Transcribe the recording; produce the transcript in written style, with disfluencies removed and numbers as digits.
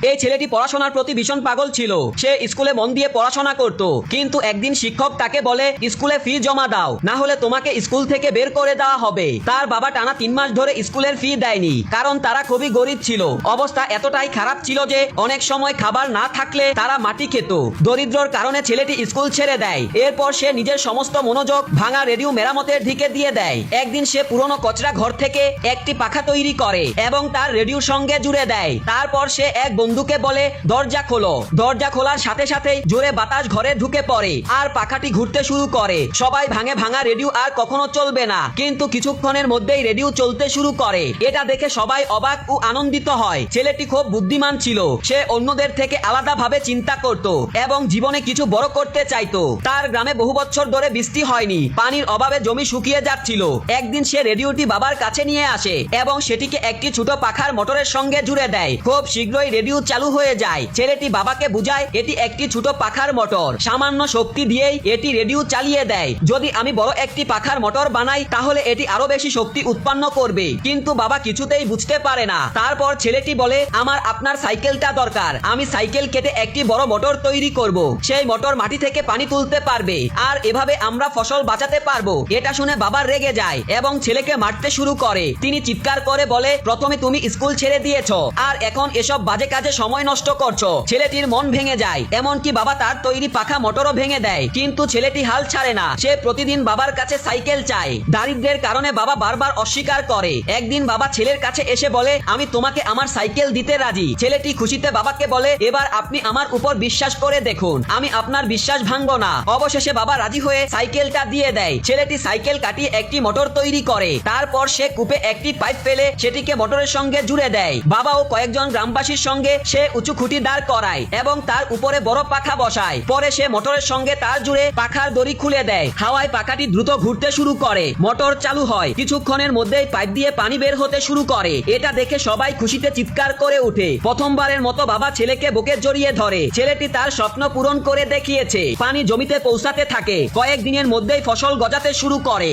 এই ছেলেটি পড়াশোনার প্রতি ভীষণ পাগল ছিল। সে স্কুলে মন দিয়ে পড়াশোনা করত, কিন্তু একদিন শিক্ষক তাকে বলে স্কুলে ফি জমা দাও, না হলে তোমাকে স্কুল থেকে বের করে দেওয়া হবে। তার বাবা টানা 3 মাস ধরে স্কুলের ফি দেয়নি, কারণ তারা খুবই গরিব ছিল। অবস্থা এতটাই খারাপ ছিল যে অনেক সময় খাবার না থাকলে তারা মাটি খেত। দরিদ্রর কারণে ছেলেটি স্কুল ছেড়ে দেয়। এরপর সে নিজের সমস্ত মনোযোগ ভাঙা রেডিও মেরামতের দিকে দিয়ে দেয়। একদিন সে পুরনো কচরা ঘর থেকে একটি পাখা তৈরি করে এবং তার রেডিওর সঙ্গে জুড়ে দেয়। তারপর সে এক বন্ধুকে বলে দরজা খোলো। দরজা খোলার সাথে সাথেই জোরে বাতাস ঘরে ঢুকে পড়ে আর পাখাটি ঘুরতে শুরু করে। সবাই ভাঙা রেডিও আর কখনো চলবে না, কিন্তু কিছুক্ষণের মধ্যেই রেডিও চলতে শুরু করে। এটা দেখে সবাই অবাক ও আনন্দিত হয়। ছেলেটি খুব বুদ্ধিমান ছিল। সে অন্যদের থেকে আলাদাভাবে চিন্তা করত এবং জীবনে কিছু বড় করতে চাইতো। তার গ্রামে বহু বছর ধরে বৃষ্টি হয়নি, পানির অভাবে জমি শুকিয়ে যাচ্ছিল। একদিন সে রেডিওটি বাবার কাছে নিয়ে আসে এবং সেটিকে একটি ছোট পাখার মোটরের সঙ্গে জুড়ে দেয়। খুব শীঘ্রই রেডিও চালু হয়ে যায়। ছেলেটি বাবাকে বুঝায় এটি একটি ছোট পাখার মোটর, সামান্য শক্তি দিয়েই এটি রেডিও চালিয়ে দেয়। যদি আমি বড় একটি পাখার মোটর বানাই তাহলে এটি আরো বেশি শক্তি উৎপন্ন করবে। কিন্তু বাবা কিছুতেই বুঝতে পারে না। তারপর ছেলেটি বলে আমার আপনার সাইকেলটা দরকার। আমি সাইকেল কেটে একটি বড় মোটর তৈরি করব। সেই মোটর মাটি থেকে পানি তুলতে পারবে আর এভাবে আমরা ফসল বাঁচাতে পারবো। এটা শুনে বাবা রেগে যায় এবং ছেলেকে মারতে শুরু করে। তিনি চিৎকার করে বলে প্রথমে তুমি স্কুল ছেড়ে দিয়েছো আর এখন এসব বাজে কাজে সময় নষ্ট করছো। ছেলেটির মন ভেঙে যায়, এমনকি বাবা তার তৈরি পাখা মোটরও ভেঙে দেয়। কিন্তু ছেলেটি হাল ছাড়ে না। সে প্রতিদিন বাবার কাছে সাইকেল চায়। দারিদ্র্যের কারণে বাবা বারবার অস্বীকার করে। একদিন বাবা ছেলের কাছে এসে বলে আমি তোমাকে আমার সাইকেল দিতে রাজি। ছেলেটি খুশিতে বাবাকে বলে এবার আপনি আমার উপর বিশ্বাস করে দেখুন, আমি আপনার বিশ্বাস ভাঙবো না। অবশেষে বাবা রাজি হয়ে সাইকেলটা দিয়ে দেয়। ছেলেটি সাইকেল কাটিয়ে একটি মোটর তৈরি করে। তারপর সে কূপে একটি পাইপ ফেলে সেটিকে মোটরের সঙ্গে জুড়ে দেয়। বাবা ও কয়েকজন গ্রামবাসীর সঙ্গে সে উঁচু খুঁটি দাঁড় করায় এবং তার উপরে বড় পাখা বসায়। পরে সে মোটরের সঙ্গে তার জুড়ে পাখার দড়ি খুলে দেয়। হাওয়ায় পাখাটি দ্রুত ঘুরতে শুরু করে। মোটর চালু হয়। কিছুক্ষণের মধ্যেই পাইপ দিয়ে পানি বের হতে শুরু করে। এটা দেখে সবাই খুশিতে চিৎকার করে ওঠে। প্রথমবারের মতো বাবা ছেলেকে বুকে জড়িয়ে ধরে। ছেলেটি তার স্বপ্ন পূরণ করে দেখিয়েছে। পানি জমিতে পৌঁছাতে থাকে। কয়েকদিনের মধ্যেই ফসল গজাতে শুরু করে।